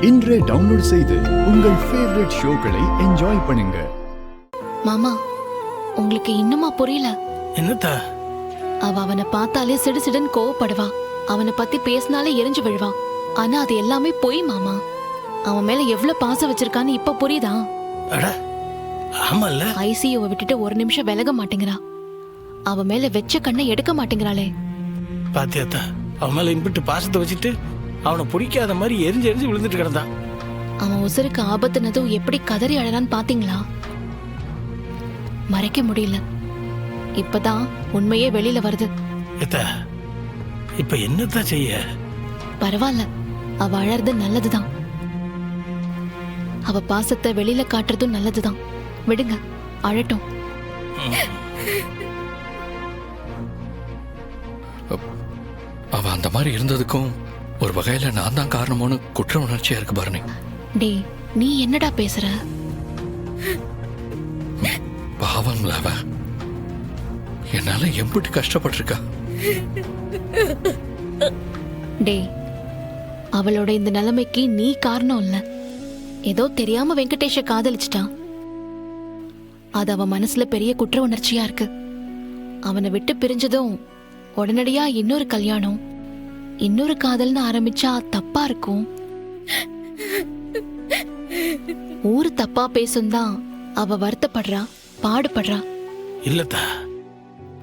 இன்றே டவுன்லோட் செய்து உங்கள் ஃபேவரட் ஷோக்களை என்ஜாய் பண்ணுங்க. மாமா, உங்களுக்கு இன்னுமா புரியல? என்னத்தா? அவனை பார்த்தாலே சிடுசிடுன்னு கோவப்படுவா. அவனை பத்தி பேசினாலே எரிஞ்சு விழுவா. ஆனா அது எல்லாமே பொய் மாமா. அவன் மேல எவ்வளவு பாசம் வச்சிருக்கான்னு இப்ப புரியுதா? ஆமால. ஐசியூவை விட்டுட்டு ஒரு நிமிஷம் விலக மாட்டேங்கிறா. அவன் மேல வெச்ச கண்ணை எடுக்க மாட்டேங்கிறாளே. பாத்தியாத்தா, அவன் மேல இம்பிட்டு பாசத்தை வச்சுட்டு அவனை பிடிக்காத மாதிரி எரிஞ்சு எரிஞ்சு விழுந்துட்டு கிடந்தான். அவன் உசுருக்கு ஆபத்துனதும் எப்படி கதறி அழறான்னு பாத்தீங்களா? மறைக்க முடியல. இப்பதான் உண்மையே வெளியில வருது. இப்ப என்னத்தான் செய்ய? பரவாயில்ல, அவ அழறது நல்லதுதான். அவ பாசத்தை வெளியில காட்டுறதும் நல்லதுதான். விடுங்க, அழட்டும். அவ அந்த மாதிரி இருந்ததுக்கும் ஒரு வகையில நான் தான் காரணமோன்னு குற்ற உணர்ச்சியா இருக்கு பரணி. டே, நீ என்னடா பேசுற? பாவம்ல அவ என்னால எம்பிட்டு கஷ்டப்பட்டிருக்கா. டே, அவளோட இந்த நிலைமைக்கு நீ காரணம் இல்ல. ஏதோ தெரியாம வெங்கடேஷ காதலிச்சிட்டான். அது அவ மனசுல பெரிய குற்ற உணர்ச்சியா இருக்கு. அவனை விட்டு பிரிஞ்சதும் உடனடியா இன்னொரு கல்யாணம், இன்னொரு காதல்னு ஆரம்பிச்சா தப்பா இருக்கும். ஊரு தப்பா பேசும் தான் அவ வருத்தப்படுறா, பாடுபடுறா. இல்லத்தா,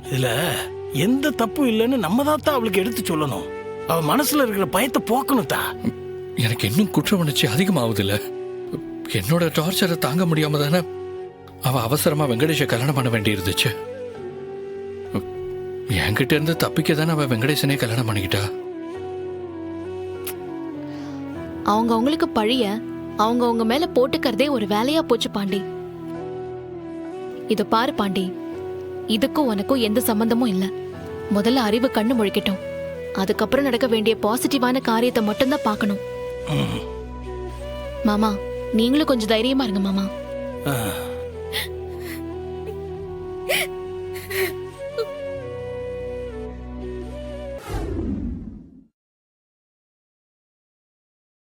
இதுல எந்த தப்பும் இல்லைன்னு நம்ம தான் அவளுக்கு எடுத்து சொல்லணும். அவ மனசுல இருக்கிற பயத்தை போக்கணும் தா. எனக்கு இன்னும் குற்ற உணர்ச்சி அதிகமாகுது இல்ல. என்னோட டார்ச்சரை தாங்க முடியாம தானே அவ அவசரமா வெங்கடேஷ கல்யாணம் பண்ண வேண்டி இருந்துச்சு. என்கிட்ட இருந்து தப்பிக்க தானே அவ வெங்கடேசனே கல்யாணம் பண்ணிக்கிட்டா. அவங்க அவங்களுக்கு பழிய அவங்க மேல போட்டுக்கிறதே ஒரு வேலையா போச்சு பாண்டி. இத பாரு பாண்டி, இதுக்கும் உனக்கும் எந்த சம்பந்தமும் இல்ல. முதல்ல அறிவு கண்ணு முழிக்கட்டும். அதுக்கப்புறம் நடக்க வேண்டிய பாசிட்டிவான காரியத்தை மட்டும்தான் பார்க்கணும். மாமா, நீங்களும் கொஞ்சம் தைரியமா இருங்க மாமா.